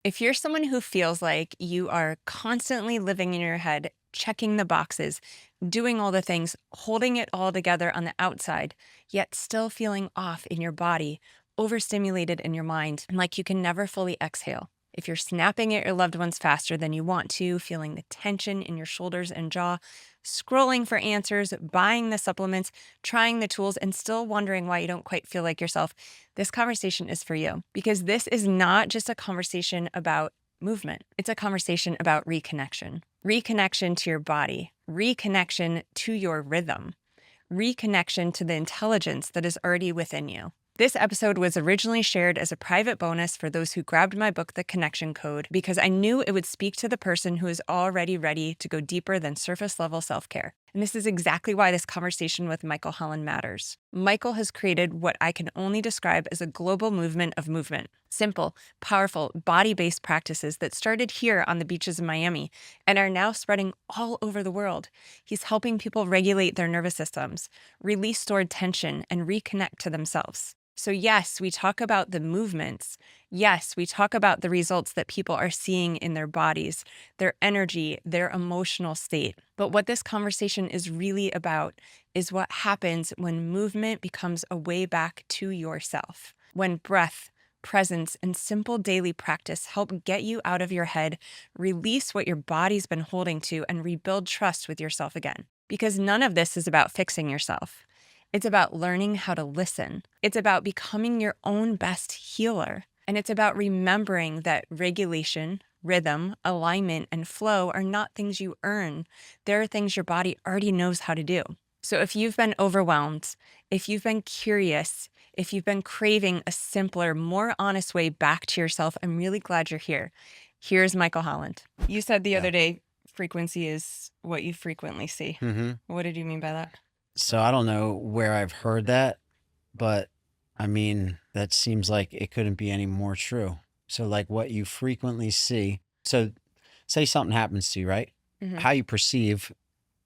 If you're someone who feels like you are constantly living in your head, checking the boxes, doing all the things, holding it all together on the outside, yet still feeling off in your body, overstimulated in your mind, and like you can never fully exhale. If you're snapping at your loved ones faster than you want to, feeling the tension in your shoulders and jaw, scrolling for answers, buying the supplements, trying the tools, and still wondering why you don't quite feel like yourself, this conversation is for you. Because this is not just a conversation about movement. It's a conversation about reconnection. Reconnection to your body, reconnection to your rhythm, reconnection to the intelligence that is already within you. This episode was originally shared as a private bonus for those who grabbed my book, The Connection Code, because I knew it would speak to the person who is already ready to go deeper than surface level self-care. And this is exactly why this conversation with Michael Holland matters. Michael has created what I can only describe as a global movement of movement. Simple, powerful, body-based practices that started here on the beaches of Miami and are now spreading all over the world. He's helping people regulate their nervous systems, release stored tension, and reconnect to themselves. So yes, we talk about the movements. Yes, we talk about the results that people are seeing in their bodies, their energy, their emotional state. But what this conversation is really about is what happens when movement becomes a way back to yourself. When breath, presence, and simple daily practice help get you out of your head, release what your body's been holding to, and rebuild trust with yourself again. Because none of this is about fixing yourself. It's about learning how to listen. It's about becoming your own best healer. And it's about remembering that regulation, rhythm, alignment, and flow are not things you earn. They're things your body already knows how to do. So if you've been overwhelmed, if you've been curious, if you've been craving a simpler, more honest way back to yourself, I'm really glad you're here. Here's Michael Holland. You said the other day, frequency is what you frequently see. Mm-hmm. What did you mean by that? So I don't know where I've heard that, but I mean, that seems like it couldn't be any more true. So, like what you frequently see. So, say something happens to you, right? Mm-hmm. How you perceive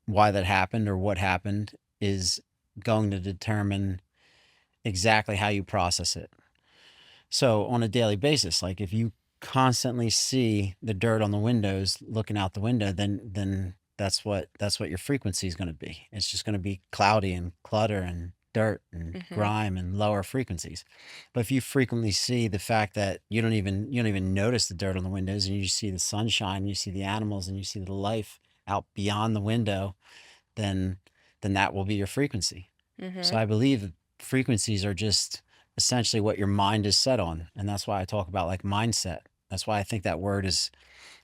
why that happened or what happened is going to determine exactly how you process it. So, on a daily basis, like if you constantly see the dirt on the windows looking out the window, then that's what your frequency is going to be. It's just going to be cloudy and clutter and dirt and Mm-hmm. grime and lower frequencies. But if you frequently see the fact that you don't even notice the dirt on the windows, and you see the sunshine, you see the animals, and you see the life out beyond the window, then that will be your frequency. So Mm-hmm. I believe that frequencies are just essentially what your mind is set on. And that's why I talk about like mindset. That's why I think that word is,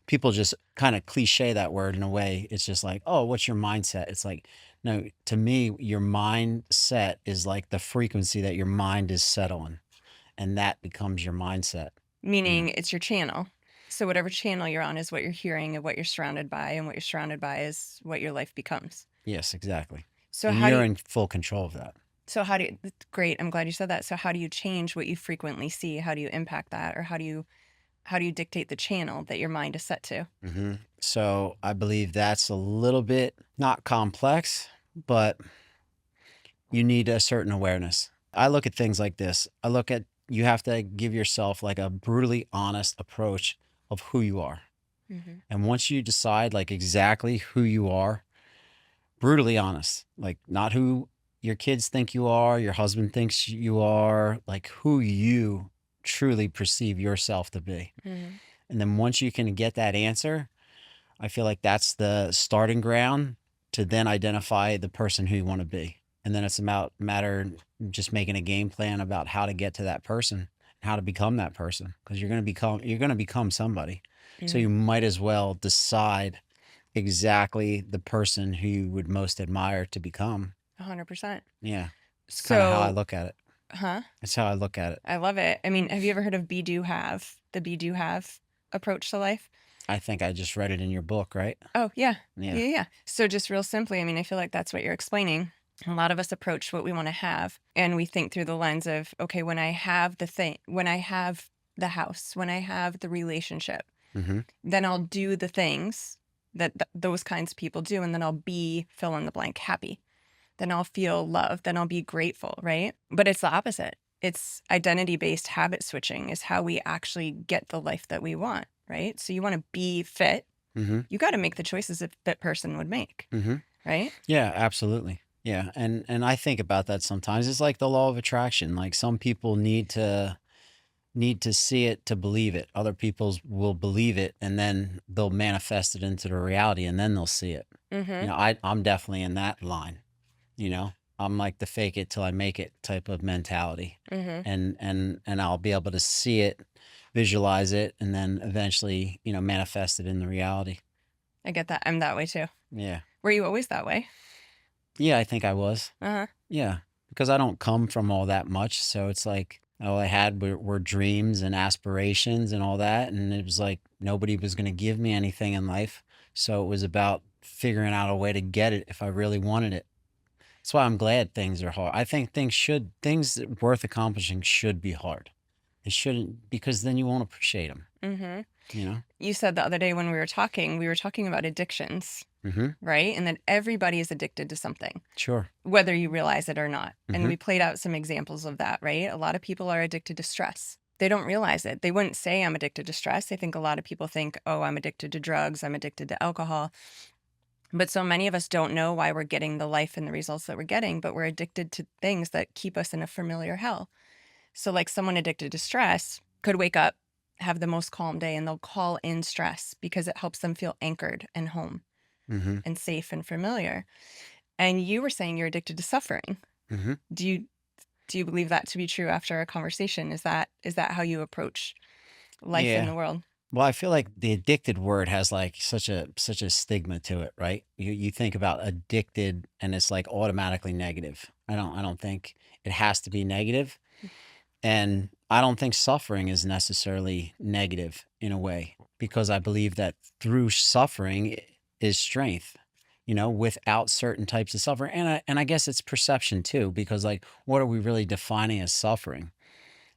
people just kind of cliche that word in a way. It's just like, oh, what's your mindset? It's like, no, to me, your mindset is like the frequency that your mind is set on. And that becomes your mindset. Meaning it's your channel. So whatever channel you're on is what you're hearing and what you're surrounded by, and what you're surrounded by is what your life becomes. Yes, exactly. So And how do you're you, in full control of that. that's great. I'm glad you said that. So how do you change what you frequently see? How do you impact that? Or how do you dictate the channel that your mind is set to? So I believe that's a little bit not complex, but you need a certain awareness. I look at things like this. I look at, you have to give yourself like a brutally honest approach of who you are. Mm-hmm. And once you decide like exactly who you are, brutally honest, like not who your kids think you are, your husband thinks you are, like who you truly perceive yourself to be. Mm-hmm. And then once you can get that answer, I feel like that's the starting ground to then identify the person who you want to be. And then it's about matter just making a game plan about how to get to that person, how to become that person, because you're going to become somebody. So Mm-hmm. you might as well decide exactly the person who you would most admire to become. 100%. Yeah, it's kind of how I So, look at it. huh? It's how I look at it. I love it. I mean, have you ever heard of the be do have approach to life? I think I just read it in your book, right? Oh, yeah. Yeah. Yeah, yeah. So just real simply, I mean, I feel like that's what you're explaining. A lot of us approach what we want to have, and we think through the lens of, okay, when I have the thing, when I have the house, when I have the relationship, Mm-hmm. then I'll do the things that those kinds of people do, and then I'll be fill in the blank happy. Then I'll feel love. Then I'll be grateful, right? But it's the opposite. It's identity-based habit switching is how we actually get the life that we want, right? So you want to be fit, Mm-hmm. you got to make the choices a fit person would make, Mm-hmm. right? Yeah, absolutely. Yeah. And I think about that sometimes. It's like the law of attraction. Like some people need to see it to believe it. Other people will believe it and then they'll manifest it into the reality and then they'll see it. Mm-hmm. I'm definitely in that line, you know. I'm like the fake it till I make it type of mentality. Mm-hmm. And I'll be able to see it, visualize it, and then eventually, manifest it in the reality. I get that. I'm that way too. Yeah. Were you always that way? Yeah, I think I was. Uh-huh. Yeah. Because I don't come from all that much. So it's like all I had were dreams and aspirations and all that. And it was like nobody was going to give me anything in life. So it was about figuring out a way to get it if I really wanted it. That's why I'm glad things are hard. I think things worth accomplishing should be hard. It shouldn't, because then you won't appreciate them, Mm-hmm. you know? You said the other day when we were talking about addictions, Mm-hmm. right? And that everybody is addicted to something, Sure. whether you realize it or not. And Mm-hmm. we played out some examples of that, right? A lot of people are addicted to stress. They don't realize it. They wouldn't say I'm addicted to stress. I think a lot of people think, oh, I'm addicted to drugs, I'm addicted to alcohol. But so many of us don't know why we're getting the life and the results that we're getting, but we're addicted to things that keep us in a familiar hell. So, like someone addicted to stress could wake up, have the most calm day, and they'll call in stress because it helps them feel anchored and home Mm-hmm. and safe and familiar. And you were saying you're addicted to suffering. Mm-hmm. Do you believe that to be true after our conversation? Is that how you approach life in Yeah. the world? Well, I feel like the addicted word has like such a stigma to it, right? You think about addicted and it's like automatically negative. I don't think it has to be negative. And I don't think suffering is necessarily negative in a way, because I believe that through suffering is strength, without certain types of suffering. And I guess it's perception too, because like what are we really defining as suffering?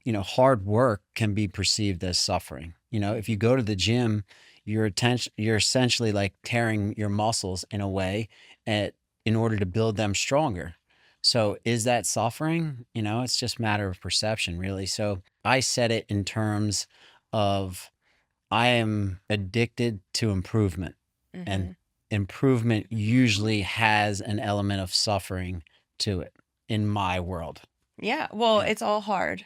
Hard work can be perceived as suffering. If you go to the gym, you're essentially like tearing your muscles in a way in order to build them stronger. So is that suffering? It's just a matter of perception, really. So I said it in terms of I am addicted to improvement, and Mm-hmm. improvement usually has an element of suffering to it in my world. Yeah. Well, Yeah. it's all hard,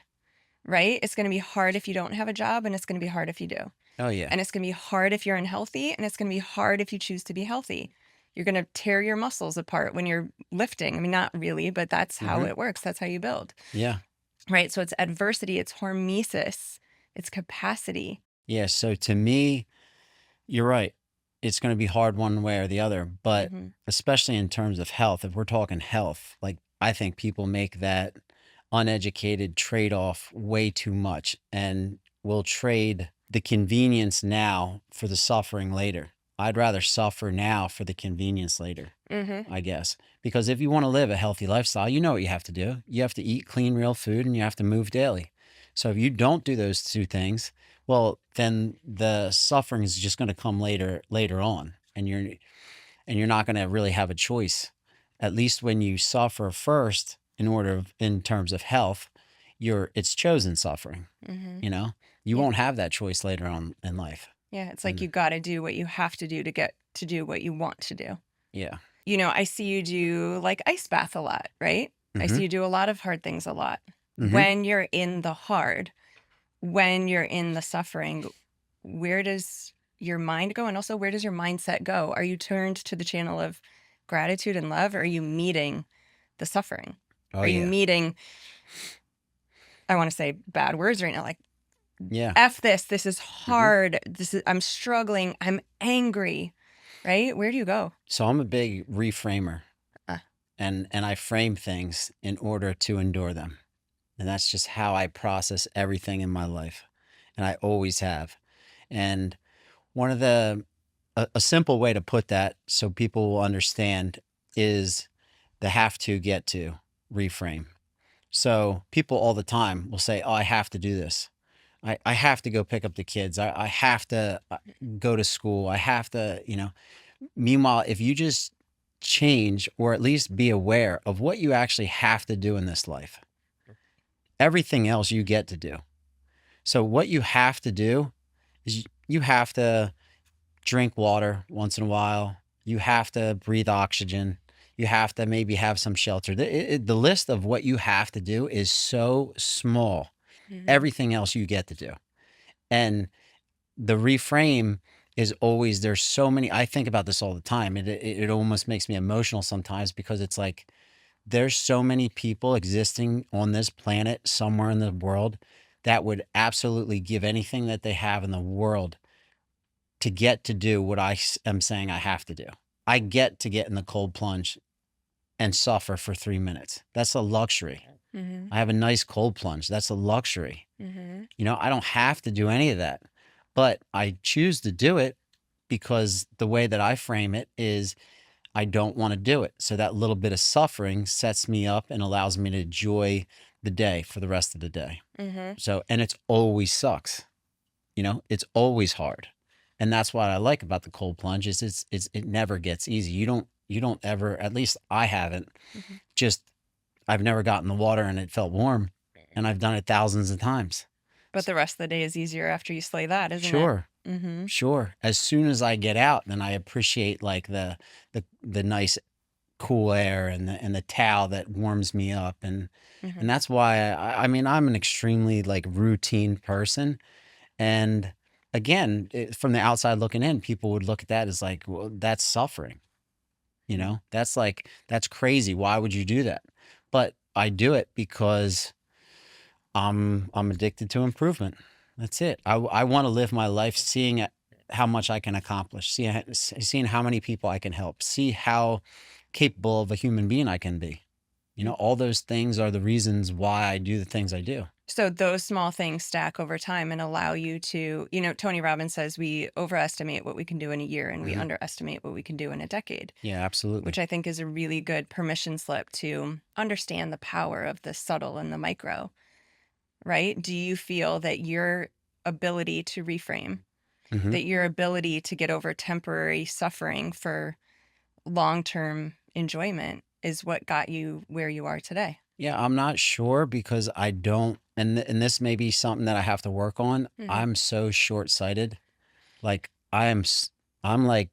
right? It's going to be hard if you don't have a job, and it's going to be hard if you do. Oh yeah. And it's going to be hard if you're unhealthy, and it's going to be hard if you choose to be healthy. You're going to tear your muscles apart when you're lifting. I mean, not really, but that's how Hmm. it works. That's how you build, Yeah. right? So it's adversity, it's hormesis, it's capacity. Yeah. So to me, you're right. It's going to be hard one way or the other, but Hmm. especially in terms of health, if we're talking health, like I think people make that uneducated trade off way too much and will trade the convenience now for the suffering later. I'd rather suffer now for the convenience later, Hmm. I guess. Because if you want to live a healthy lifestyle, you know what you have to do. You have to eat clean, real food, and you have to move daily. So if you don't do those two things, well, then the suffering is just going to come later on, and you're not going to really have a choice. At least when you suffer first, in terms of health, it's chosen suffering. Hmm. You know, you Yeah. won't have that choice later on in life. Yeah. It's like And you got to do what you have to do to get to do what you want to do. yeah. I see you do like ice bath a lot, right? I Mm-hmm. see you do a lot of hard things a lot. Mm-hmm. When you're in the hard, when you're in the suffering, where does your mind go? And also, where does your mindset go? Are you turned to the channel of gratitude and love? Or are you meeting the suffering? Oh Are you yeah. meeting, I want to say bad words right now, like, Yeah. F this is Mm-hmm. hard. I'm struggling. I'm angry, right? Where do you go? So I'm a big reframer, Uh, and I frame things in order to endure them. And that's just how I process everything in my life. And I always have. And one of a simple way to put that so people will understand is the have to get to reframe. So people all the time will say, oh, I have to do this. I have to go pick up the kids. I have to go to school. I have to. Meanwhile, if you just change or at least be aware of what you actually have to do in this life, Everything else you get to do. So what you have to do is you have to drink water once in a while. You have to breathe oxygen. You have to maybe have some shelter. The list of what you have to do is so small. Mhm. Everything else you get to do. And the reframe is always, there's so many, I think about this all the time. It almost makes me emotional sometimes, because it's like there's so many people existing on this planet somewhere in the world that would absolutely give anything that they have in the world to get to do what am saying I have to do. I get to get in the cold plunge and suffer for 3 minutes. That's a luxury. Mhm. I have a nice cold plunge. That's a luxury. Mhm. I don't have to do any of that, but I choose to do it because the way that I frame it is I don't want to do it. So that little bit of suffering sets me up and allows me to enjoy the day for the rest of the day. Mhm. So, and it's always sucks, it's always hard. And that's what I like about the cold plunge is it never gets easy. You don't ever, at least I haven't, Mhm. just, I've never gotten the water and it felt warm, and I've done it thousands of times. But S- the rest of the day is easier after you slay that, isn't it? Sure. Mhm. Sure. As soon as I get out, then I appreciate like the nice cool air and the towel that warms me up, and Mhm. that's why I mean I'm an extremely like routine person, and again from the outside looking in, people would look at that as like, well, that's suffering, Mhm. that's like, that's crazy, why would you do that? But I do it because I'm addicted to improvement. That's it. I want to live my life seeing how much I can accomplish, seeing how many people I can help, see how capable of a human being I can be. Mm. All those things are the reasons why I do the things I do. So those small things stack over time and allow you to, Tony Robbins says we overestimate what we can do in a year and we Hmm. underestimate what we can do in a decade, Yeah, which absolutely. I think is a really good permission slip to understand the power of the subtle and the micro, right? Do you feel that your ability to reframe, Hmm. that your ability to get over temporary suffering for long-term enjoyment is what got you where you are today? Yeah, I'm not sure because I don't, and this may be something that I have to work on. Mhm. I'm so short sighted. Like I'm like,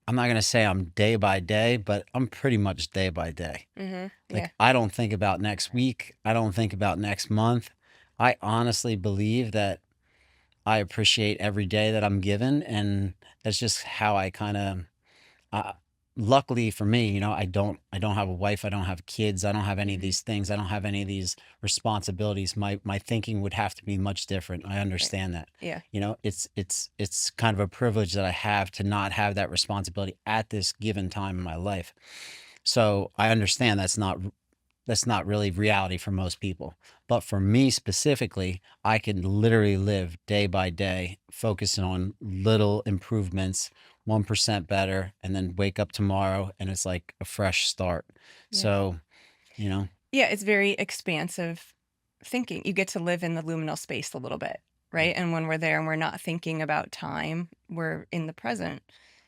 I'm not gonna say I'm day by day, but I'm pretty much day by day. Mhm. Yeah. Like, I don't think about next week. I don't think about next month. I honestly believe that I appreciate every day that I'm given, and that's just how I kind of. Uh, luckily for me, I don't have a wife. I don't have kids. I don't have any of Mhm. these things. I don't have any of these responsibilities. My thinking would have to be much different. I Right. understand that. Yeah. It's kind of a privilege that I have to not have that responsibility at this given time in my life. So I understand that's not really reality for most people. But for me specifically, I can literally live day by day, focusing on little improvements, 1% better, and then wake up tomorrow and it's like a fresh start. Yeah. So, you know, Yeah, it's very expansive thinking. You get to live in the liminal space a little bit, right? And when we're there and we're not thinking about time, we're in the present,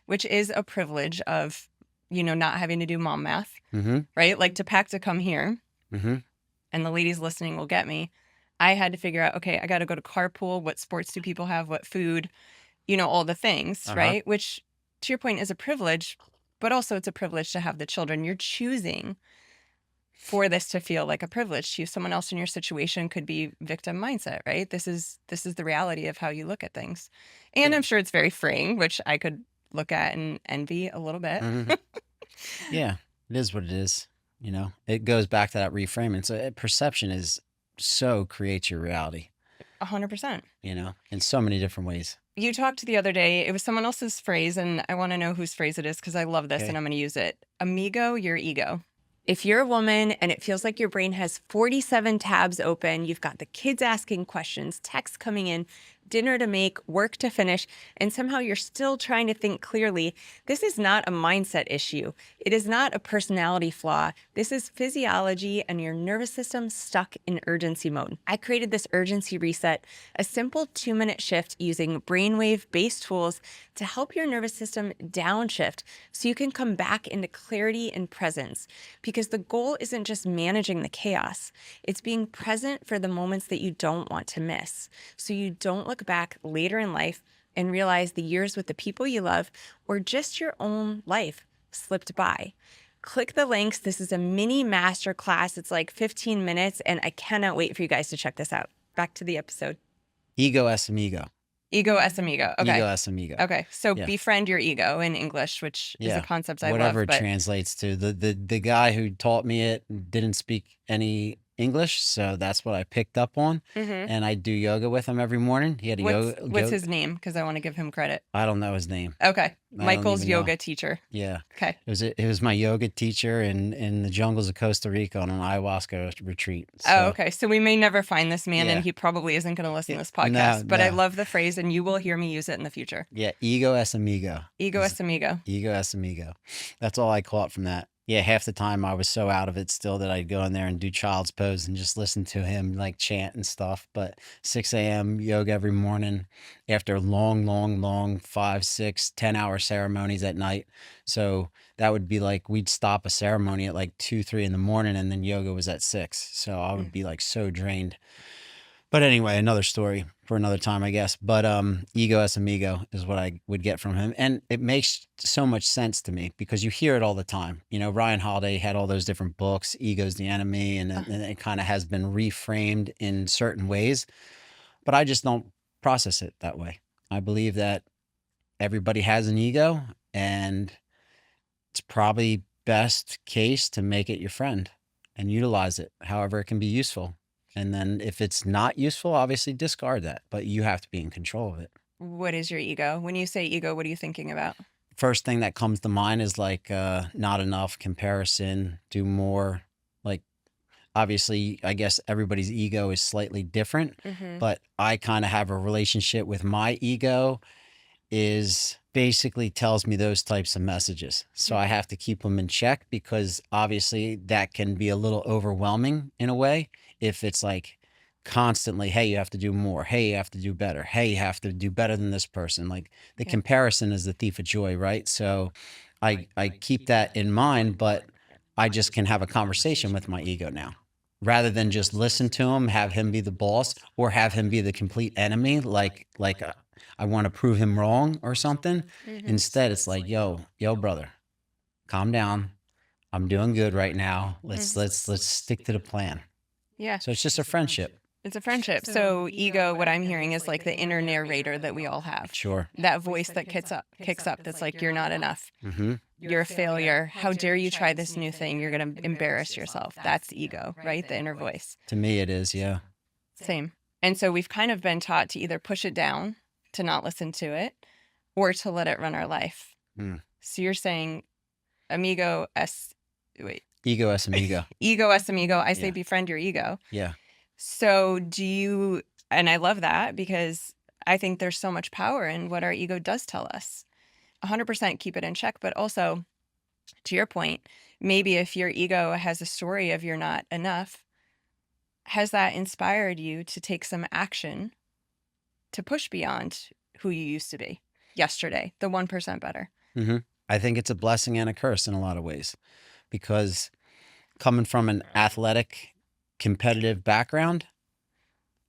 which is a privilege of, not having to do mom math, mm-hmm, right? Like to pack to come here, mm-hmm, and the ladies listening will get me. I had to figure out, okay, I got to go to carpool. What sports do people have? What food? All the things, uh-huh, right? Which, to your point, is a privilege, but also it's a privilege to have the children. You're choosing for this to feel like a privilege to you. Someone else in your situation could be victim mindset, right? This is the reality of how you look at things. And yeah, I'm sure it's very freeing, which I could look at and envy a little bit. mm-hmm, yeah, it is what it is. It goes back to that reframing. So perception is so creates your reality, 100%. in so many different ways. You talked the other day, it was someone else's phrase, and I want to know whose phrase it is because I love this and Okay. I'm going to use it. Amigo, your ego. If you're a woman and it feels like your brain has 47 tabs open, you've got the kids asking questions, texts coming in, dinner to make, work to finish, and somehow you're still trying to think clearly, this is not a mindset issue. It is not a personality flaw. This is physiology and your nervous system stuck in urgency mode. I created this urgency reset, a simple 2-minute shift using brainwave-based tools to help your nervous system downshift so you can come back into clarity and presence. Because the goal isn't just managing the chaos, it's being present for the moments that you don't want to miss. So you don't look back later in life and realize the years with the people you love or just your own life slipped by. Click the links. This is a mini masterclass. It's like 15 minutes, and I cannot wait for you guys to check this out. Back to the episode. Ego es amigo. Ego es amigo. Okay. Ego es amigo. Okay. So Yeah. befriend your ego in English, which is a concept I Whatever love. it translates to. The guy who taught me it didn't speak any English, so that's what I picked up on. And I do yoga with him every morning. He had a What's his name? Because I want to give him credit. I don't know his name. Okay. don't Michael's even know. yoga teacher. Yeah. Okay. It was my yoga teacher in the jungles of Costa Rica on an ayahuasca retreat. Oh, okay. So we may never find this man, Yeah. and he probably isn't going to listen to this No, podcast. But I no. love the phrase, and you will hear me use it in the future. Yeah, ego es amigo. Ego es amigo. Ego es amigo. That's all I caught from that. Yeah, half the time I was so out of it still that I'd go in there and do child's pose and just listen to him like chant and stuff. But 6 a.m. yoga every morning after long 5, 6, 10-hour ceremonies at night. So that would be like we'd stop a ceremony at like 2, 3 in the morning, and then yoga was at 6. So I would be like so drained. But anyway, another story for another time, I guess. But ego es amigo is what I would get from him. And it makes so much sense to me because you hear it all the time. You know, Ryan Holiday had all those different books, Ego's the Enemy, and it kind of has been reframed in certain ways. But I just don't process it that way. I believe that everybody has an ego, and it's probably best case to make it your friend and utilize it however it can be useful. And then if it's not useful, obviously discard that, but you have to be in control of it. What is your ego? When you say ego, what are you thinking about? First thing that comes to mind is like not enough, comparison, do more. Like obviously, I guess everybody's ego is slightly different, but I kind of have a relationship with my ego is basically tells me those types of messages. So I have to keep them in check because obviously that can be a little overwhelming in a way. If it's like constantly, hey, you have to do more. Hey, you have to do better. Hey, you have to do better than this person. Like the comparison is the thief of joy, right? So I keep that in mind, but I just can have a conversation with my ego now. Rather than just listen to him, have him be the boss, or have him be the complete enemy, like I want to prove him wrong or something. Instead, it's like, yo, brother, calm down. I'm doing good right now. Let's stick to the plan. Yeah. So it's just a friendship. It's a friendship. So ego, what I'm hearing is like the inner narrator that we all have. Sure. That voice that kicks up. That's like, you're not enough. You're a failure. How dare you try this new thing? You're going to embarrass yourself. That's ego, right? The inner voice. To me, it is. Yeah. Same. And so we've kind of been taught to either push it down, to not listen to it, or to let it run our life. So you're saying amigo es, wait. Ego es amigo. Ego es amigo. I say befriend your ego. Yeah. So do you, and I love that because I think there's so much power in what our ego does tell us. 100% keep it in check. But also, to your point, maybe if your ego has a story of you're not enough, has that inspired you to take some action to push beyond who you used to be yesterday, the 1% better? I think it's a blessing and a curse in a lot of ways because coming from an athletic, competitive background,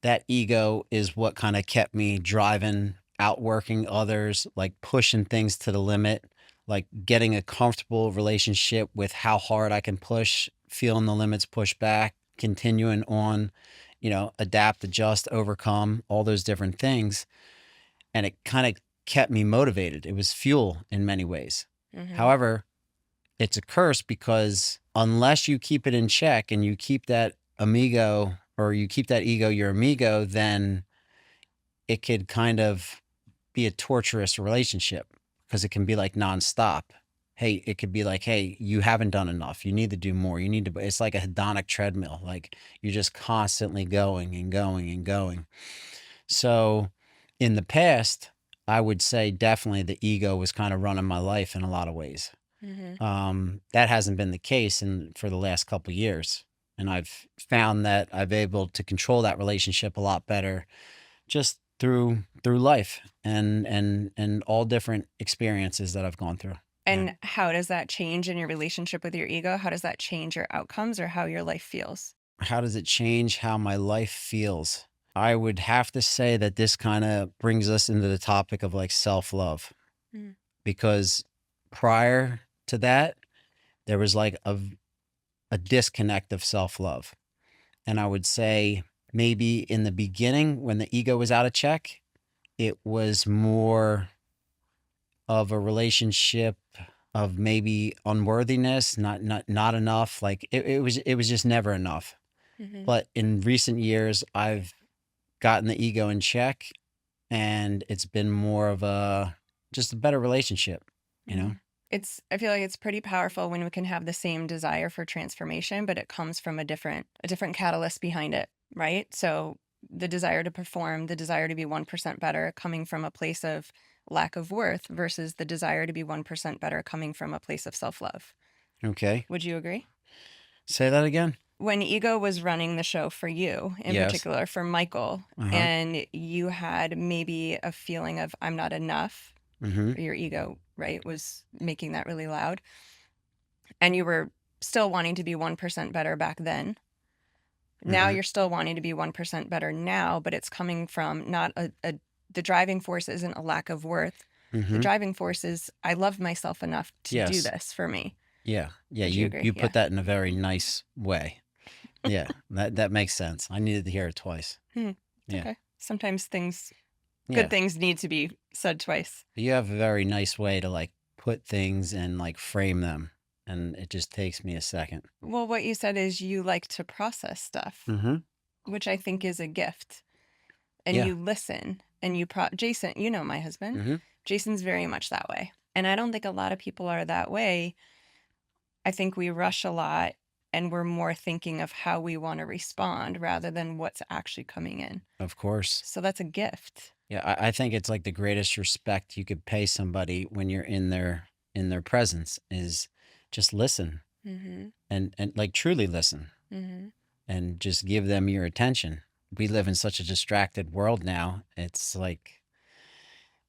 that ego is what kind of kept me driving, outworking others, like pushing things to the limit, like getting a comfortable relationship with how hard I can push, feeling the limits, push back, continuing on, adapt, adjust, overcome, all those different things. And it kind of kept me motivated. It was fuel in many ways. However, it's a curse because unless you keep it in check and you keep that amigo or you keep that ego your amigo, then it could kind of be a torturous relationship because it can be like nonstop. Hey, it could be like, hey, you haven't done enough. You need to do more. You need to, it's like a hedonic treadmill. Like you're just constantly going and going and going. So In the past, I would say definitely the ego was kind of running my life in a lot of ways. Mhm. That hasn't been the case for the last couple years, and I've found that I've able to control that relationship a lot better just through life and all different experiences that I've gone through. Yeah. And how does that change in your relationship with your ego? How does that change your outcomes or how your life feels? How does it change how my life feels? I would have to say that this kind of brings us into the topic of like self-love, Mm. because prior to that, there was like a disconnect of self-love. And I would say maybe in the beginning when the ego was out of check, it was more of a relationship of maybe unworthiness, not enough. Like it was just never enough. Mhm. But in recent years, I've gotten the ego in check, and it's been more of just a better relationship, you know? Mhm. I feel like it's pretty powerful when we can have the same desire for transformation, but it comes from a different catalyst behind it, right? So the desire to perform, the desire to be 1% better coming from a place of lack of worth versus the desire to be 1% better coming from a place of self-love. Okay. Would you agree? Say that again? When ego was running the show for you, in Yes. particular for Michael, Uh-huh. and you had maybe a feeling of I'm not enough, Mhm. or your ego, right, was making that really loud, and you were still wanting to be 1% better back then. Now Mhm. you're still wanting to be 1% better now, but it's coming from not the driving force isn't a lack of worth. The Mhm. driving force is I love myself enough to do Yes. this for me. Yeah. Yeah, Would you you agree? put Yeah. that in a very nice way. Yeah. That makes sense. I needed to hear it twice. Hmm. It's Yeah. okay. Sometimes good Yeah. things need to be said twice. You have a very nice way to like put things and like frame them, and it just takes me a second. Well, what you said is you like to process stuff, Mhm. which I think is a gift. And Yeah. you listen and Jason, you know my husband. Mhm. Jason's very much that way. And I don't think a lot of people are that way. I think we rush a lot and we're more thinking of how we want to respond rather than what's actually coming in. Of course. So that's a gift. Yeah, I think it's like the greatest respect you could pay somebody when you're in their presence is just listen Mhm. and like truly listen Mhm. and just give them your attention. We live in such a distracted world now. It's like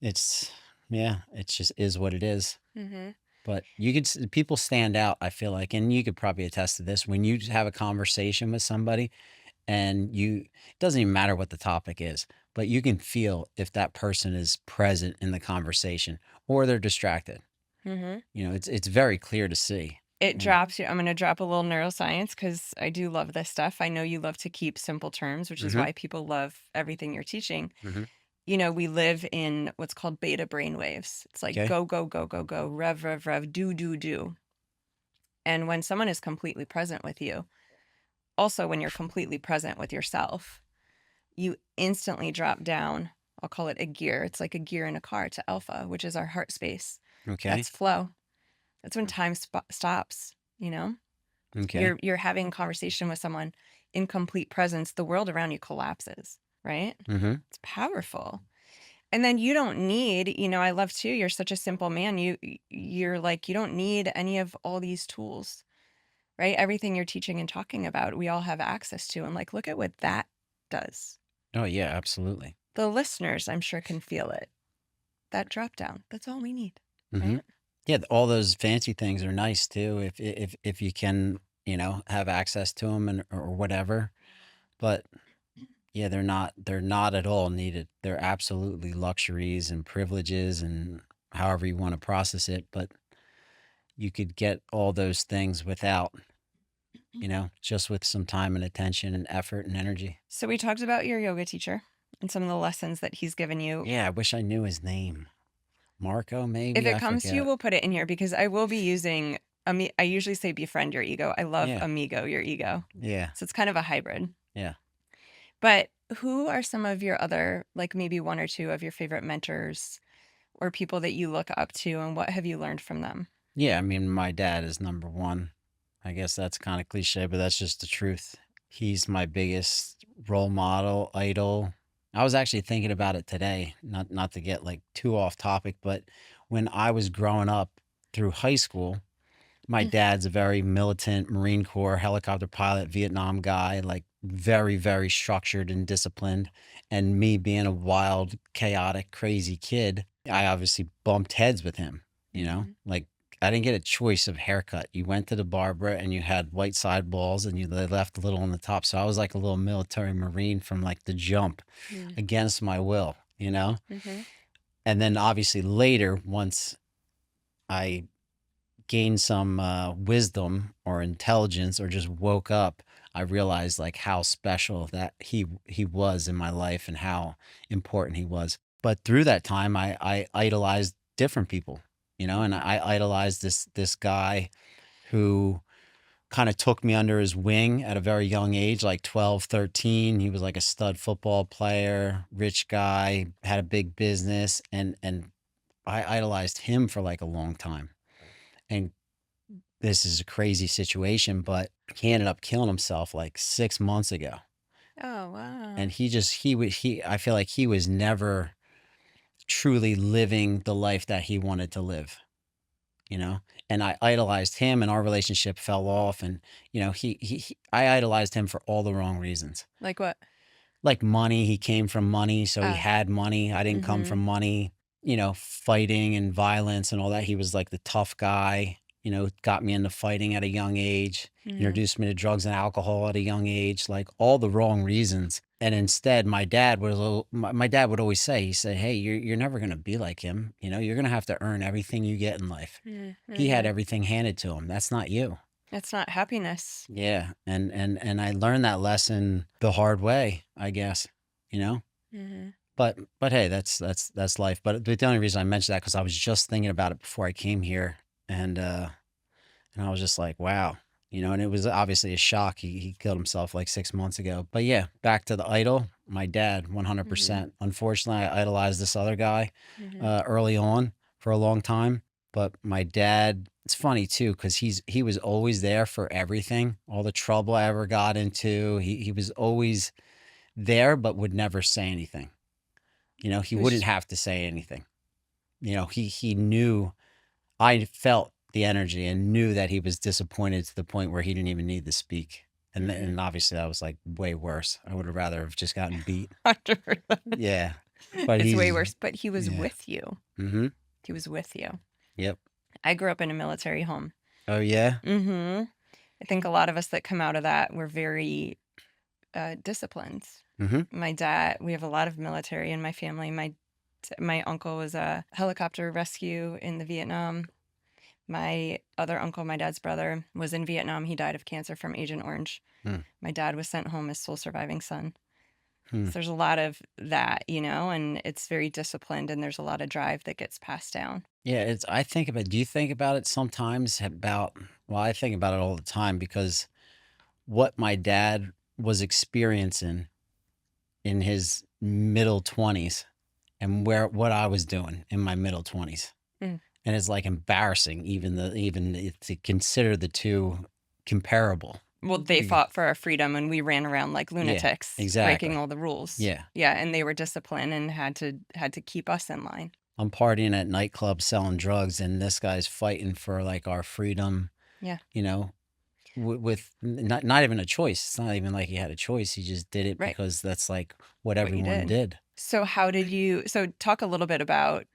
it's yeah, it just is what it is. Mhm. But people stand out, I feel like, and you could probably attest to this when you have a conversation with somebody and it doesn't even matter what the topic is, but you can feel if that person is present in the conversation or they're distracted. Mhm. It's very clear to see. It Yeah. drops you. I'm going to drop a little neuroscience because I do love this stuff. I know you love to keep simple terms, which is Mm-hmm. why people love everything you're teaching. Mm-hmm. We live in what's called beta brain waves. It's like Okay. go, go, go, go, go, rev, rev, rev, do, do, do. And when someone is completely present with you, also when you're completely present with yourself, you instantly drop down. I'll call it a gear. It's like a gear in a car to alpha, which is our heart space. Okay. That's flow. That's when time stops, you know? Okay. You're having a conversation with someone in complete presence, the world around you collapses, right? Mm-hmm. It's powerful. And then you don't need, I love too, you're such a simple man. You're like you don't need any of all these tools, right? Everything you're teaching and talking about, we all have access to. And like look at what that does. Oh yeah, absolutely. The listeners, I'm sure, can feel it. That drop down. That's all we need, Mm-hmm. right? Yeah, all those fancy things are nice too if you can, have access to them or whatever. But yeah, they're not at all needed. They're absolutely luxuries and privileges and however you want to process it, but you could get all those things without, just with some time and attention and effort and energy. So we talked about your yoga teacher and some of the lessons that he's given you. Yeah, I wish I knew his name. Marco, If maybe? it I comes to you, forget. we'll put it in here because I will be using I usually say befriend your ego. I love Yeah. amigo your ego. Yeah. So it's kind of a hybrid. Yeah. But who are some of your other, like maybe one or two of your favorite mentors or people that you look up to, and what have you learned from them? Yeah, I mean, my dad is number one. I guess that's kind of cliche, but that's just the truth. He's my biggest role model, idol. I was actually thinking about it today, not to get like too off topic, but when I was growing up through high school, my dad's a very militant Marine Corps helicopter pilot, Vietnam guy, like very, very structured and disciplined. And me being a wild, chaotic, crazy kid, I obviously bumped heads with him, Mhm. like I didn't get a choice of haircut. You went to the barber and you had white side balls and they left a little on the top. So I was like a little military Marine from like the jump Mm. against my will. Mhm. And then obviously later, once I gained some wisdom or intelligence or just woke up, I realized like how special that he was in my life and how important he was. But through that time, I idolized different people, and Mhm. I idolized this guy who kind of took me under his wing at a very young age, like 12, 13. He was like a stud football player, rich guy, had a big business, and I idolized him for like a long time. And this is a crazy situation, but he ended up killing himself like 6 months ago. Oh, wow. And I feel like he was never truly living the life that he wanted to live, you know? And I idolized him and our relationship fell off. And, I idolized him for all the wrong reasons. Like what? Like money, he came from money, so he Ah. had money. I didn't come from Mhm. money, fighting and violence and all that. He was like the tough guy, got me into fighting at a young age, Mhm. introduced me to drugs and alcohol at a young age, like all the wrong reasons. And instead, my dad would always say, he said, "Hey, you're never gonna be like him. You're gonna have to earn everything you get in life. Mm. He had Mhm. everything handed to him. That's not you." It's not happiness. Yeah, and I learned that lesson the hard way, I guess, you know? Mhm. But hey, that's life. But the only reason I mentioned that because I was just thinking about it before I came here, and I was just like, "Wow," and it was obviously a shock. He killed himself like 6 months ago. But yeah, back to the idol, my dad, Mhm. 100%. Unfortunately, I idolized this other guy, Mhm. early on for a long time, but my dad it's funny too because he was always there for everything, all the trouble I ever got into. He was always there, but would never say anything. He He was wouldn't just have to say anything. He knew I felt the energy and knew that he was disappointed to the point where he didn't even need to speak. mhm. And obviously that was like way worse. I would have rather have just gotten beat. 100%. Yeah. But It's way he's worse, but he was yeah. with you. Mhm. He was with you. Yep. I grew up in a military home. Oh yeah. Mhm. I think a lot of us that come out of that were very, disciplined. Mhm. My dad we have a lot of military in my family. My uncle was a helicopter rescue in the Vietnam. My other uncle, my dad's brother, was in Vietnam. He died of cancer from Agent Orange. Hmm. My dad was sent home as sole surviving son. Hmm. So there's a lot of that, and it's very disciplined and there's a lot of drive that gets passed down. Yeah, I think about do you think about it sometimes about well, I think about it all the time because what my dad was experiencing in his middle 20s and where what I was doing in my middle 20s. Mm. And it's like embarrassing to consider the two comparable. Well, they Be- fought for our freedom and we ran around like Yeah, lunatics, breaking exactly. all the rules. Yeah. Yeah, and they were disciplined and had to keep us in line. I'm partying at nightclubs selling drugs and this guy's fighting for like our freedom, Yeah, you know, with not even a choice. It's not even like he had a choice. He just did it right. because that's like what What you everyone did. did. So talk a little bit about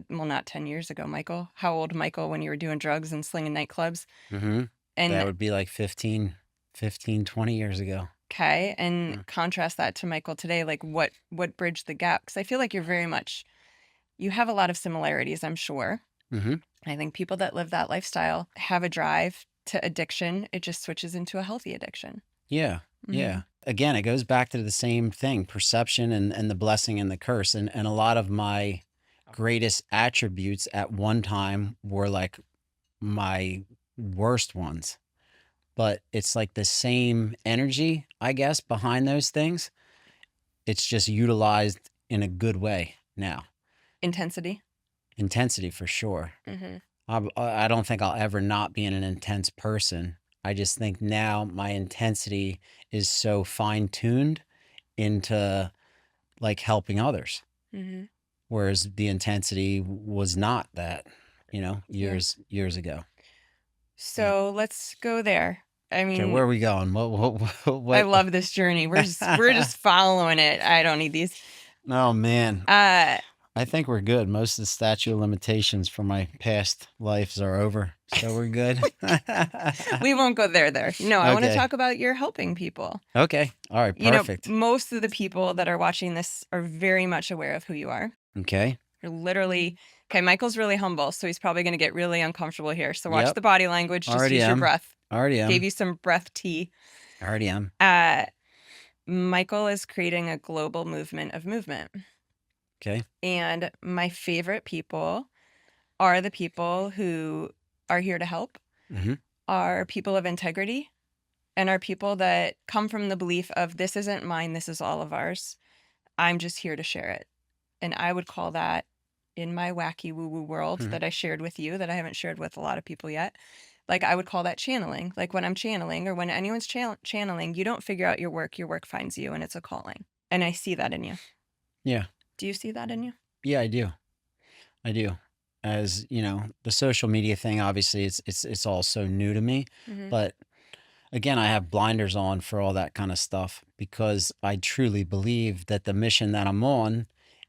well, not 10 years ago, Michael. How old Michael when you were doing drugs and slinging nightclubs? Hmm. That And would be like 20 years ago. okay, and Mm. contrast that to Michael today. Like what bridged the gap? Because I feel like you have a lot of similarities, I'm sure. Hmm. I think people that live that lifestyle have a drive to addiction. It just switches into a healthy addiction. Yeah. Hmm. Yeah. Again, it goes back to the same thing, perception and the blessing and the curse. And a lot of my greatest attributes at one time were like my worst ones. But it's like the same energy, I guess, behind those things. It's just utilized in a good way now. Intensity. Intensity for sure. Hmm. I don't think I'll ever not be an intense person. I just think now my intensity is so fine tuned into like helping others. Mm-hmm. Whereas the intensity was not that, Yeah. years ago. Yeah. So let's go there. I Okay, mean, where are we going? I What? love this journey. We're just following it. I don't need these. Oh man, Uh, I think we're good. Most of the statute of limitations for my past lives are over, so we're good. we won't go there. No, I want to Okay. talk about your helping people. Okay. All right. You know, Perfect. most of the people that are watching this are very much aware of who you are. Okay. You're literally, okay, Michael's really humble, so he's probably going to get really uncomfortable here. So watch Yep. the body language, just Already use your am. breath. Already Gave am. you some breath tea. Already am. Michael is creating a global movement of movement. Okay. And my favorite people are the people who are here to help, Mm-hmm. are people of integrity, and are people that come from the belief of this isn't mine, this is all of ours. I'm just here to share it. And I would call that, in my wacky woo-woo world Mm-hmm. that I shared with you, that I haven't shared with a lot of people yet, like I would call that channeling. Like when I'm channeling, or when anyone's channeling, you don't figure out your work finds you, and it's a calling. And I see that in you. Yeah. Do you see that in you? Yeah, I do. I do. As you know, the social media thing, obviously, it's all so new to me. Mm-hmm. But again, I have blinders on for all that kind of stuff because I truly believe that the mission that I'm on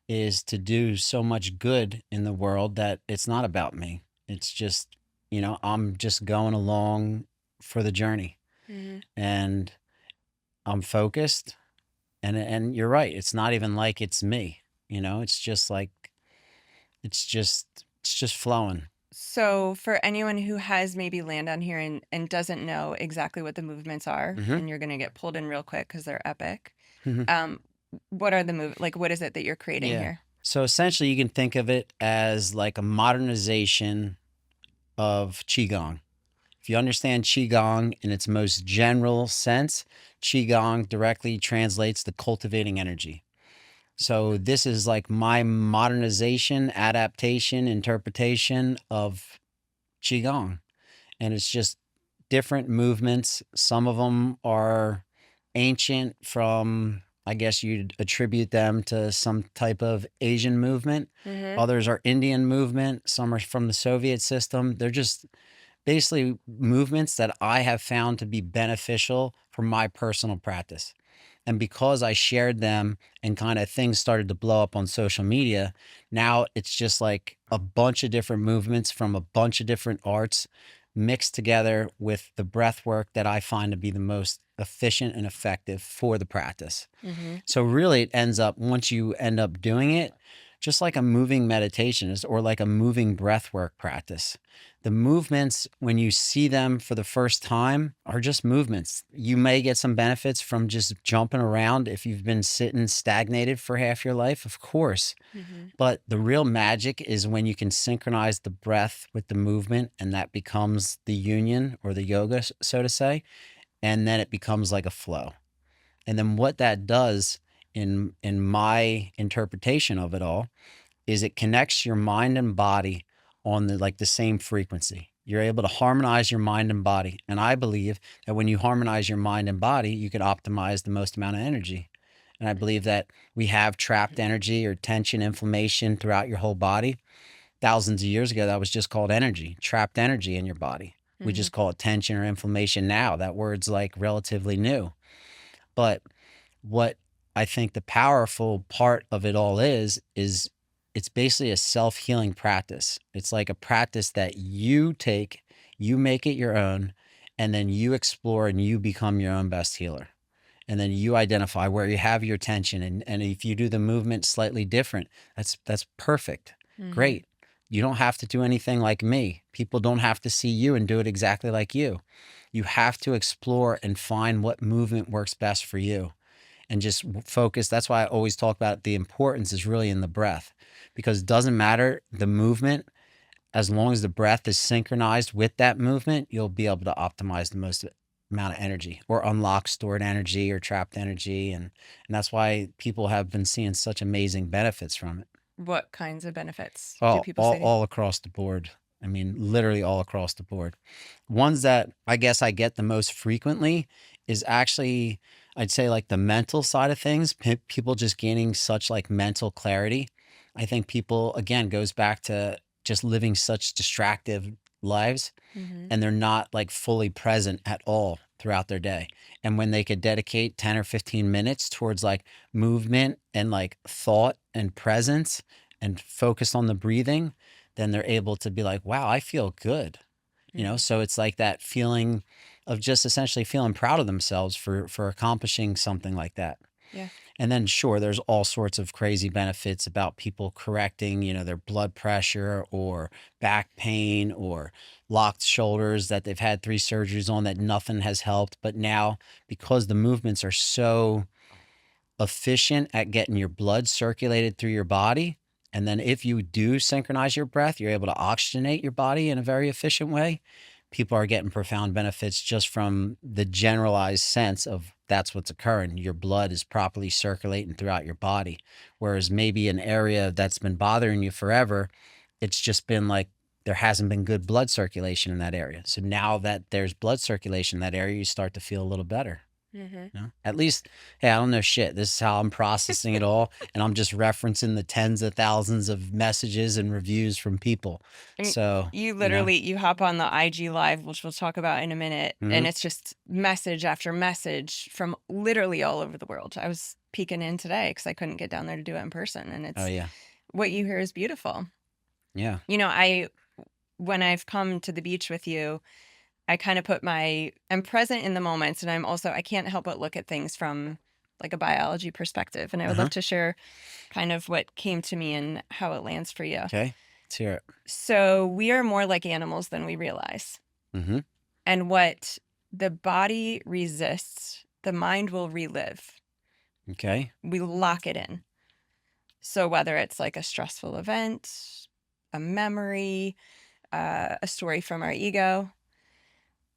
is to do so much good in the world that it's not about me. It's just, I'm just going along for the journey, Mm-hmm. and I'm focused. And you're right. It's not even like it's me. It's just like it's just flowing. So, for anyone who has maybe land on here and doesn't know exactly what the movements are, Hmm. and you're going to get pulled in real quick because they're epic, Hmm. what are the like, what is it that you're creating Yeah. here? So essentially, you can think of it as like a modernization of Qigong. If you understand Qigong in its most general sense, Qigong directly translates to cultivating energy. So this is like my modernization, adaptation, interpretation of Qigong. And it's just different movements. Some of them are ancient from, I guess you'd attribute them to some type of Asian movement. Mm-hmm. Others are Indian movement. Some are from the Soviet system. They're just basically movements that I have found to be beneficial for my personal practice. And because I shared them and kind of things started to blow up on social media, now it's just like a bunch of different movements from a bunch of different arts mixed together with the breath work that I find to be the most efficient and effective for the practice. Mm-hmm. So really it ends up, once you end up doing it, just like a moving meditation or like a moving breath work practice. The movements, when you see them for the first time, are just movements. You may get some benefits from just jumping around if you've been sitting stagnated for half your life, of course. Mm-hmm. But the real magic is when you can synchronize the breath with the movement, and that becomes the union or the yoga, so to say. And then it becomes like a flow. And then what that does in my interpretation of it all is it connects your mind and body on the same frequency. You're able to harmonize your mind and body. And I believe that when you harmonize your mind and body, you can optimize the most amount of energy. And I believe that we have trapped energy or tension, inflammation throughout your whole body. Thousands of years ago, that was just called energy, trapped energy in your body. We Mm-hmm. just call it tension or inflammation now. That word's like relatively new. But what I think the powerful part of it all is it's basically a self-healing practice. It's like a practice that you take, you make it your own, and then you explore and you become your own best healer. And then you identify where you have your tension. And if you do the movement slightly different, that's perfect. Mm-hmm. Great. You don't have to do anything like me. People don't have to see you and do it exactly like you. You have to explore and find what movement works best for you and just focus. That's why I always talk about the importance is really in the breath, because it doesn't matter the movement. As long as the breath is synchronized with that movement, you'll be able to optimize the most amount of energy or unlock stored energy or trapped energy. And that's why people have been seeing such amazing benefits from it. What kinds of benefits do Oh, people all, say to you? all across the board. I mean, literally all across the board. Ones that I guess I get the most frequently is actually I'd say like the mental side of things, people just gaining such like mental clarity. I think people, again, goes back to just living such distracted lives, Hmm. and they're not like fully present at all throughout their day. And when they could dedicate 10 or 15 minutes towards like movement and like thought and presence and focus on the breathing, then they're able to be like, wow, I feel good. Hmm. So it's like that feeling of just essentially feeling proud of themselves for accomplishing something like that. Yeah. And then sure, there's all sorts of crazy benefits about people correcting, their blood pressure or back pain or locked shoulders that they've had 3 surgeries on that nothing has helped. But now, because the movements are so efficient at getting your blood circulated through your body, and then if you do synchronize your breath, you're able to oxygenate your body in a very efficient way. People are getting profound benefits just from the generalized sense of that's what's occurring. Your blood is properly circulating throughout your body. Whereas maybe an area that's been bothering you forever, it's just been like there hasn't been good blood circulation in that area. So now that there's blood circulation in that area, you start to feel a little better. Hmm. At least, hey, I don't know shit. This is how I'm processing it all. And I'm just referencing the tens of thousands of messages and reviews from people. And So, you literally you hop on the IG live, which we'll talk about in a minute, and mhm. it's just message after message from literally all over the world. I was peeking in today because I couldn't get down there to do it in person, and Oh, it's yeah. what you hear is beautiful. Yeah. I when I've come to the beach with you, I kind of I'm present in the moments, and I can't help but look at things from like a biology perspective, and I would love Uh-huh. to share kind of what came to me and how it lands for you. Okay. Let's hear it. So we are more like animals than we realize. Mm-hmm. And what the body resists, the mind will relive. Okay. We lock it in. So whether it's like a stressful event, a memory, a story from our ego,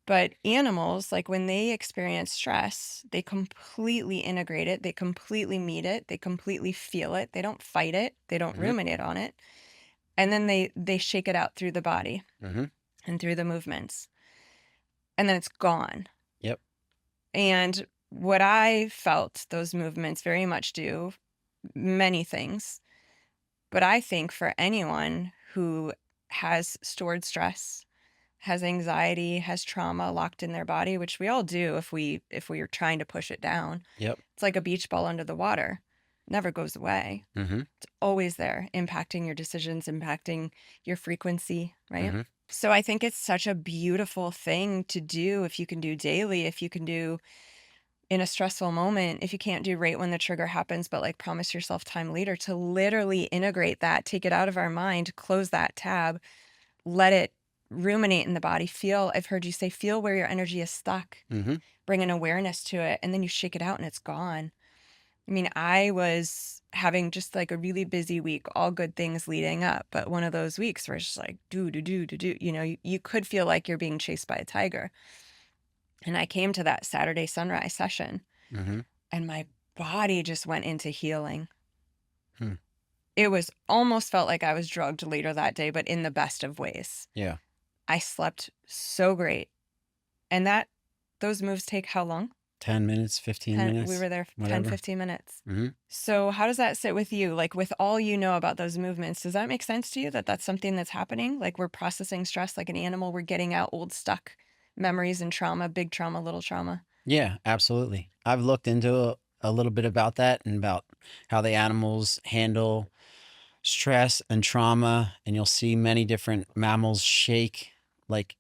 but animals, like when they experience stress, they completely integrate it, they completely meet it, they completely feel it. They don't fight it, they don't Mm-hmm. ruminate on it. And then they shake it out through the body Mm-hmm. and through the movements. And then it's gone. Yep. And what I felt those movements very much do, many things, but I think for anyone who has stored stress, has anxiety, has trauma locked in their body, which we all do if we are trying to push it down. Yep. It's like a beach ball under the water. Never goes away. Mm-hmm. It's always there, impacting your decisions, impacting your frequency, right? Mm-hmm. So I think it's such a beautiful thing to do if you can do daily, if you can do in a stressful moment, if you can't do right when the trigger happens, but like promise yourself time later to literally integrate that, take it out of our mind, close that tab, let it ruminate in the body. I've heard you say, feel where your energy is stuck, Mm-hmm. bring an awareness to it, and then you shake it out and it's gone. I mean, I was having just like a really busy week, all good things leading up, but one of those weeks where it's just like, do, you could feel like you're being chased by a tiger. And I came to that Saturday sunrise session Mm-hmm. and my body just went into healing. Hmm. It was almost felt like I was drugged later that day, but in the best of ways. Yeah. I slept so great. And those moves take how long? 10 minutes, 15 We minutes, were there 10, whatever. 15 minutes. Mm-hmm. So how does that sit with you? Like with all you know about those movements, does that make sense to you that that's something that's happening? Like we're processing stress like an animal, we're getting out old stuck memories and trauma, big trauma, little trauma. Yeah, absolutely. I've looked into a little bit about that and about how the animals handle stress and trauma, and you'll see many different mammals shake like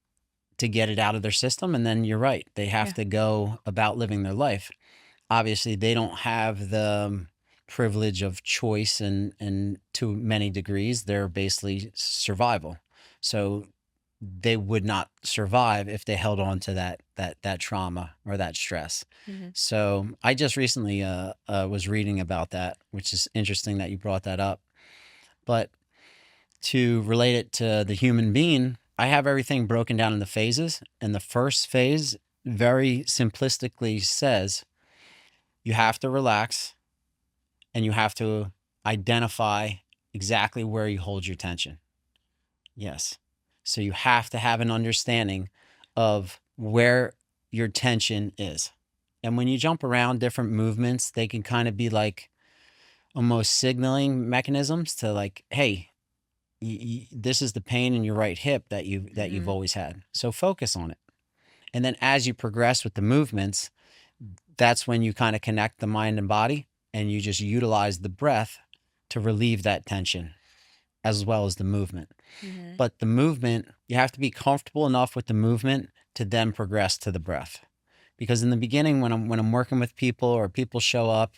to get it out of their system. And then you're right, they have Yeah. to go about living their life. Obviously, they don't have the privilege of choice and to many degrees, they're basically survival. So they would not survive if they held on to that trauma or that stress. Hmm. So I just recently was reading about that, which is interesting that you brought that up. But to relate it to the human being, I have everything broken down into phases. And the first phase very simplistically says you have to relax and you have to identify exactly where you hold your tension. Yes. So you have to have an understanding of where your tension is. And when you jump around different movements, they can kind of be like almost signaling mechanisms to like, hey, this is the pain in your right hip that you've Mhm. always had. So focus on it. And then as you progress with the movements, that's when you kind of connect the mind and body, and you just utilize the breath to relieve that tension as well as the movement. Mhm. But the movement, you have to be comfortable enough with the movement to then progress to the breath. Because in the beginning, when I'm working with people or people show up,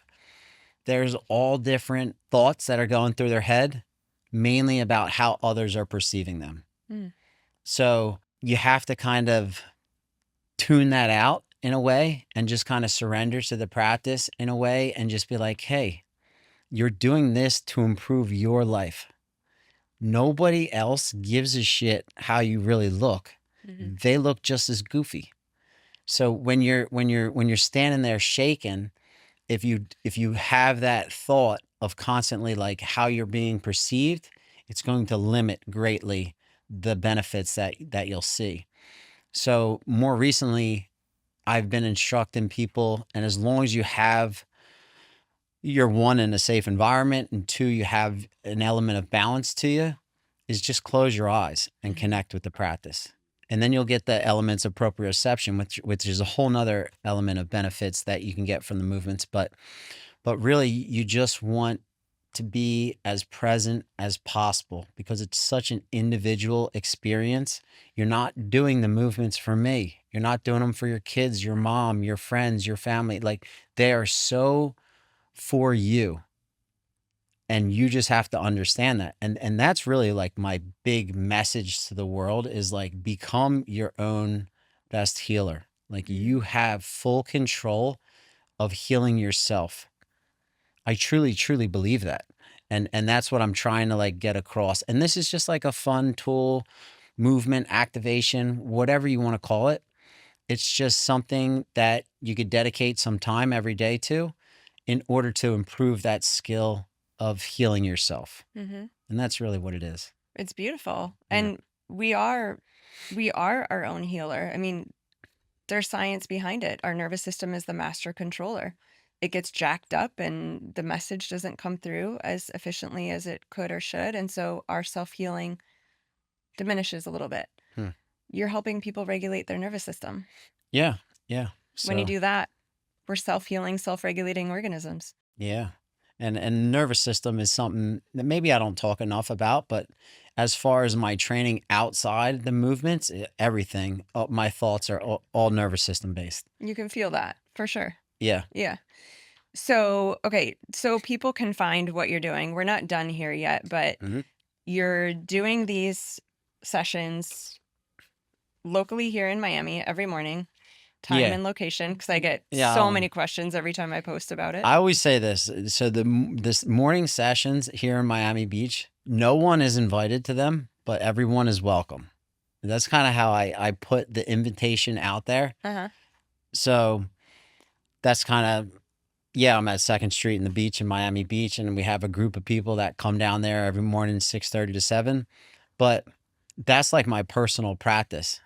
there's all different thoughts that are going through their head, mainly about how others are perceiving them. Mm. So you have to kind of tune that out in a way and just kind of surrender to the practice in a way and just be like, hey, you're doing this to improve your life. Nobody else gives a shit how you really look. Mhm. They look just as goofy. So when you're standing there shaking, if you have that thought of constantly like how you're being perceived, it's going to limit greatly the benefits that you'll see. So more recently, I've been instructing people, and as long as you have you're one in a safe environment, and two, you have an element of balance to you, is just close your eyes and Mhm. connect with the practice. And then you'll get the elements of proprioception, which is a whole nother element of benefits that you can get from the movements. But really, you just want to be as present as possible because it's such an individual experience. You're not doing the movements for me. You're not doing them for your kids, your mom, your friends, your family. Like they are so for you, and you just have to understand that. And that's really like my big message to the world is like become your own best healer. Like you Mm. have full control of healing yourself. I truly, truly believe that. And that's what I'm trying to like get across. And this is just like a fun tool, movement, activation, whatever you want to call it. It's just something that you could dedicate some time every day to in order to improve that skill of healing yourself. Mhm. And that's really what it is. It's beautiful. Yeah. And we are our own healer. I mean, there's science behind it. Our nervous system is the master controller. It gets jacked up and the message doesn't come through as efficiently as it could or should. And so our self healing diminishes a little bit. Hmm. You're helping people regulate their nervous system. Yeah. Yeah. When you So do that, we're self healing, self regulating organisms. yeah. And nervous system is something that maybe I don't talk enough about, but as far as my training outside the movements, everything, my thoughts are all nervous system based. You can feel that for sure. Yeah. Yeah. So, okay. So people can find what you're doing. We're not done here yet, but Hmm. you're doing these sessions locally here in Miami every morning, time Yeah. and location, because I get Yeah. so many questions every time I post about it. I always say this. So this morning sessions here in Miami Beach, no one is invited to them, but everyone is welcome. That's kind of how I put the invitation out there. Uh-huh. So that's kind of, yeah, I'm at Second Street and the beach in Miami Beach, and we have a group of people that come down there every morning, 6:30 to 7. But that's like my personal practice.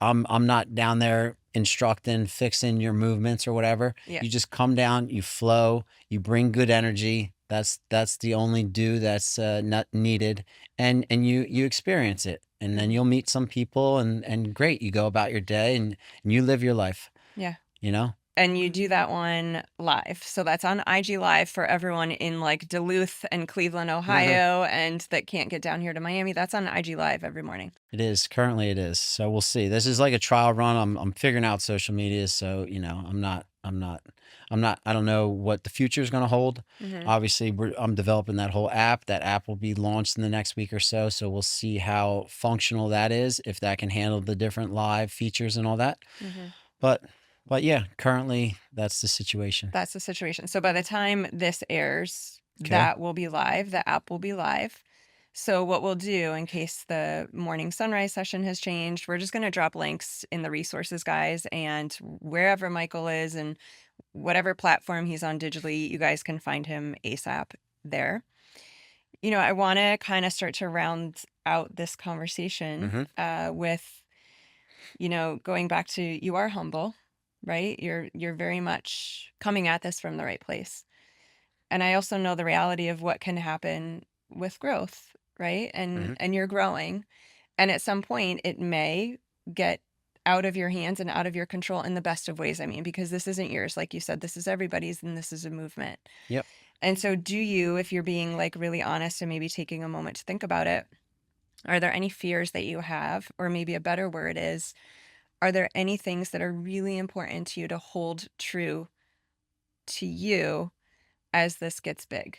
I'm not down there instructing, fixing your movements or whatever. Yeah. You just come down, you flow, you bring good energy. That's the only do that's not needed, and you experience it, and then Mhm. you'll meet some people, and great, you go about your day, and you live your life. Yeah. You know, And you do that one live. So that's on IG Live for everyone in like Duluth and Cleveland, Ohio, and that can't get down here to Miami. That's on IG Live every morning. it is currently it is. So we'll see. This is like a trial run. I'm figuring out social media, so I don't know what the future is going to hold. Hmm. Obviously, I'm developing that whole app. That app will be launched in the next week or so. So we'll see how functional that is, if that can handle the different live features and all that. Hmm. But but yeah, currently that's the situation. That's the situation. So by the time this airs, Okay. that will be live. The app will be live. So what we'll do in case the morning sunrise session has changed, we're just going to drop links in the resources, guys, and wherever Michael is and whatever platform he's on digitally, you guys can find him ASAP there. I want to kind of start to round out this conversation Mm-hmm. with, going back to you are humble. right? You're very much coming at this from the right place. And I also know the reality of what can happen with growth, right? Hmm. And you're growing, and at some point it may get out of your hands and out of your control in the best of ways. I mean, because this isn't yours, like you said, this is everybody's, and this is a movement. Yep. And so do you, if you're being like really honest and maybe taking a moment to think about it, are there any fears that you have? Or maybe a better word is, are there any things that are really important to you to hold true to you as this gets big?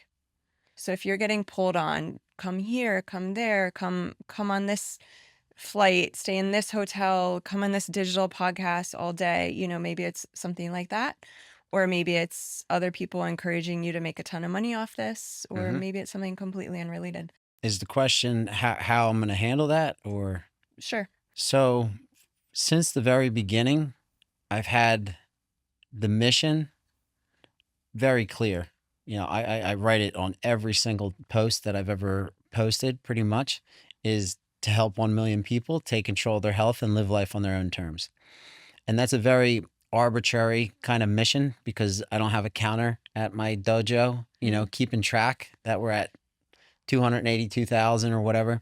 So if you're getting pulled on, come here, come there, come on this flight, stay in this hotel, come on this digital podcast all day, maybe it's something like that. Or maybe it's other people encouraging you to make a ton of money off this, or Hmm. maybe it's something completely unrelated. Is the question how I'm going to handle that? Or Sure. so since the very beginning, I've had the mission very clear. I write it on every single post that I've ever posted, pretty much, is to help 1 million people take control of their health and live life on their own terms. And that's a very arbitrary kind of mission because I don't have a counter at my dojo, Mhm. keeping track that we're at 282,000 or whatever.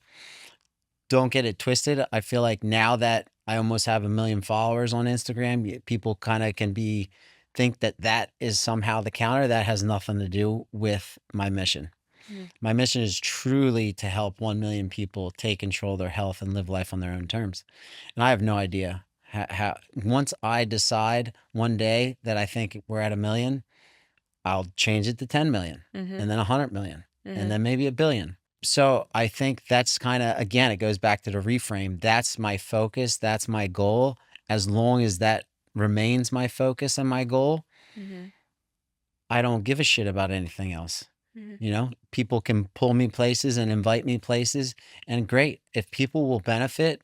Don't get it twisted. I feel like now that I almost have 1 million followers on Instagram, people kind of can think that that is somehow the counter. That has nothing to do with my mission. Mhm. My mission is truly to help 1 million people take control of their health and live life on their own terms. And I have no idea how once I decide one day that I think we're at 1 million, I'll change it to 10 million Mhm. and then 100 million and Mhm. then maybe 1 billion. So I think that's kind of, again, it goes back to the reframe. That's my focus. That's my goal. As long as that remains my focus and my goal, Mhm. I don't give a shit about anything else. Mhm. People can pull me places and invite me places, and great. If people will benefit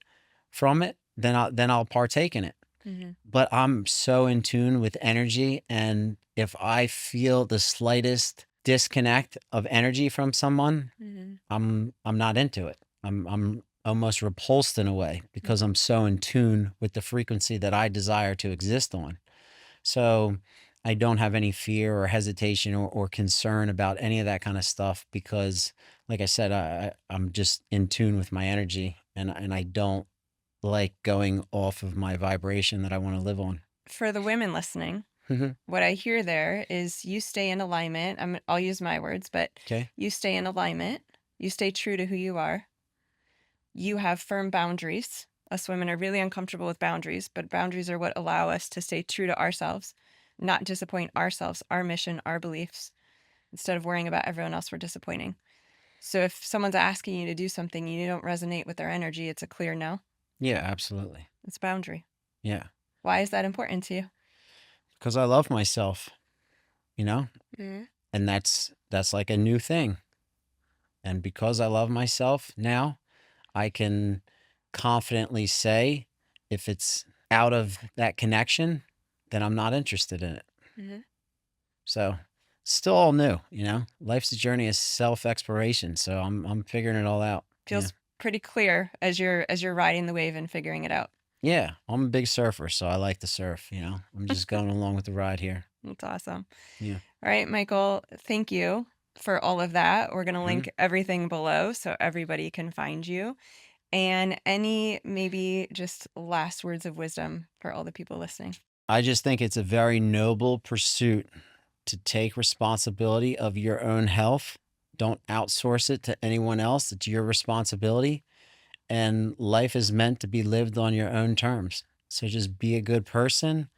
from it, then I'll partake in it. Mhm. But I'm so in tune with energy, and if I feel the slightest disconnect of energy from someone, Mhm. I'm not into it. I'm almost repulsed in a way because I'm so in tune with the frequency that I desire to exist on. So I don't have any fear or hesitation or concern about any of that kind of stuff because, like I said, I'm just in tune with my energy, and I don't like going off of my vibration that I want to live on. For the women listening, Mhm. what I hear there is you stay in alignment. I'll use my words, but Okay. you stay in alignment. You stay true to who you are. You have firm boundaries. Us women are really uncomfortable with boundaries, but boundaries are what allow us to stay true to ourselves, not disappoint ourselves, our mission, our beliefs, instead of worrying about everyone else we're disappointing. So if someone's asking you to do something, you don't resonate with their energy, it's a clear no. Yeah, absolutely. It's boundary. Yeah. Why is that important to you? Because I love myself, you know, Mm-hmm. and that's like a new thing. And because I love myself now, I can confidently say if it's out of that connection, then I'm not interested in it. Mm-hmm. So still all new. Life's a journey of self-exploration. So I'm figuring it all out. Yeah. Feels pretty clear as you're riding the wave and figuring it out. Yeah. I'm a big surfer, so I like to surf. I'm just going along with the ride here. That's awesome. Yeah. All right, Michael, thank you for all of that. We're going to Mhm. link everything below so everybody can find you. And any maybe just last words of wisdom for all the people listening. I just think it's a very noble pursuit to take responsibility of your own health. Don't outsource it to anyone else. It's your responsibility. And life is meant to be lived on your own terms. So just be a good person,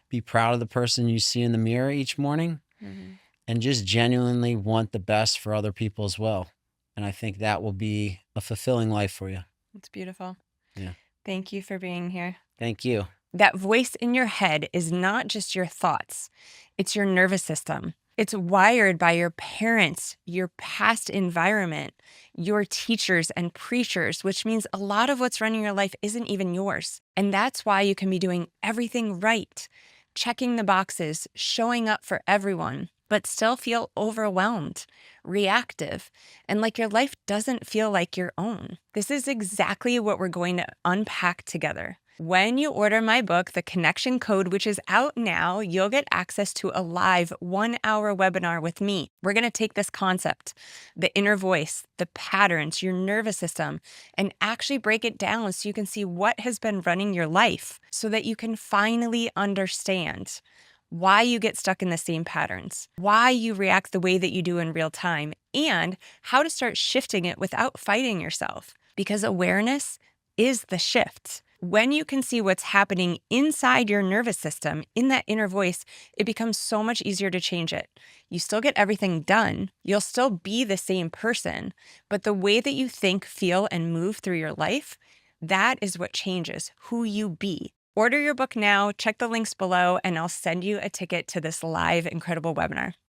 be proud of the person you see in the mirror each morning, Mm-hmm. and just genuinely want the best for other people as well. And I think that will be a fulfilling life for you. It's beautiful. Yeah. Thank you for being here. Thank you. That voice in your head is not just your thoughts, it's your nervous system. It's wired by your parents, your past environment, your teachers and preachers, which means a lot of what's running your life isn't even yours. And that's why you can be doing everything right, checking the boxes, showing up for everyone, but still feel overwhelmed, reactive, and like your life doesn't feel like your own. This is exactly what we're going to unpack together. When you order my book, The Connection Code, which is out now, you'll get access to a live 1 hour webinar with me. We're going to take this concept, the inner voice, the patterns, your nervous system, and actually break it down so you can see what has been running your life so that you can finally understand why you get stuck in the same patterns, why you react the way that you do in real time, and how to start shifting it without fighting yourself. Because awareness is the shift. When you can see what's happening inside your nervous system, in that inner voice, it becomes so much easier to change it. You still get everything done. You'll still be the same person, but the way that you think, feel, and move through your life, that is what changes who you be. Order your book now, check the links below, and I'll send you a ticket to this live incredible webinar.